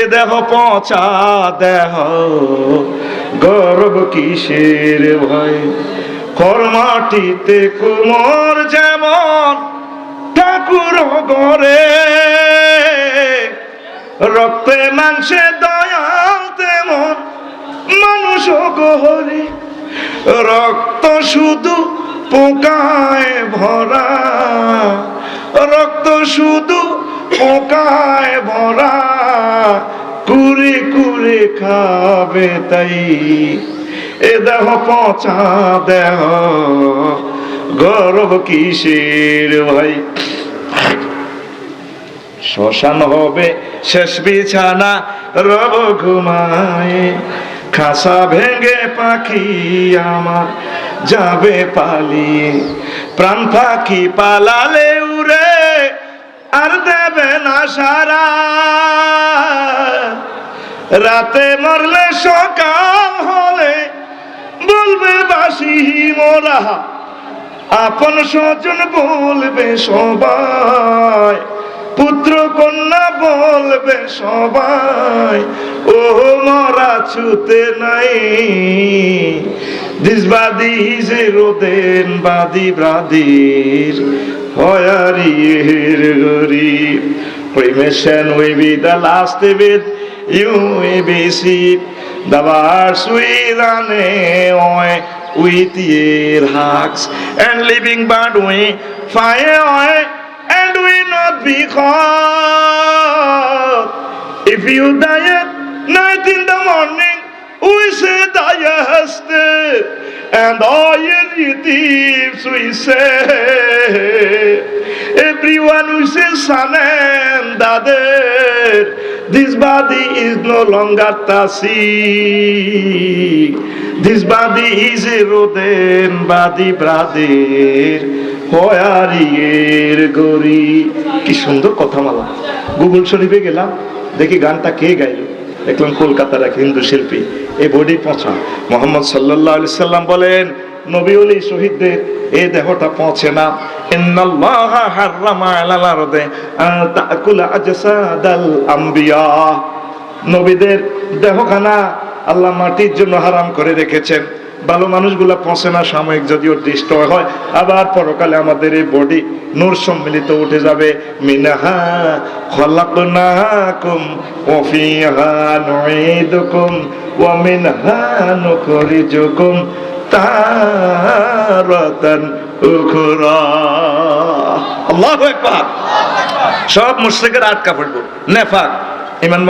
এ দেহ পচা দেহ গর্ব কিসের ভয়। খড়মাটিতে কুমোর যেমন ঠাকুর গড়ে, রক্তে মাংসে দয়াল তেমন মানুষ গহরে। রক্ত শুধু পোকায় ভরা, রক্ত শুধু পোকায় ভরা, কুরে কুরে খাবে তাই। এ দেহ পচা দেহ গর্ব কিসের ভাই। শ্মশান হবে শেষ বিছানা, রব ঘুমায়। খাসা ভেঙে পাখি আমার যাবে পালিয়ে। প্রাণ পাখি পালালে উড়ে আর দেবে না সারা। রাতে মরলে সকাল হলে বলবে বাসি মোরা। আপন স্বজন বলবে সবাই, পুত্র কন্যা বলবে সবাই, ও মরা ছুতে নাই। This body is a roden body bradir hoyariyir gorib. Cremation will be the last with you will be see the bars with an with your hugs and living bad way fire away and we not be caught. If you die at night in the morning, we say dayaste, and all your thieves we say. Everyone we say son and daughter. This body is no longer tasi. This body is a roden body brother. হয়ারিয়ের গরি। কি সুন্দর কথামালা। Google শরীফে গেলাম, দেখি গানটা কে গাইলো, দেখলাম কলকাতার এক হিন্দু শিল্পী। এই বডি পচা। মুহাম্মদ সাল্লাল্লাহু আলাইহি সাল্লাম বলেন, নবী ওলি শহীদদের এই দেহটা পচে না। ইন্নাল্লাহা হাররামা আলাল আরদে আন তাকুলা আজসাদাল আম্বিয়া। নবীদের দেহখানা আল্লাহ মাটির জন্য হারাম করে রেখেছেন। ভালো মানুষগুলা পচে না, সাময়িক যদিও ডিস্ট্রয় হয়, আবার পরকালে আমাদের এই বডি নূর সম্মিলিত উঠে যাবে। মিনহা খলাকনাকুম ওয়া ফিহা নুঈদুকুম ওয়া মিনহা নুখরিজুকুম তারাতান উখরা। আল্লাহু আকবার। সব মুশরিকের আটকা পড়ব, নেফাক, ঈমান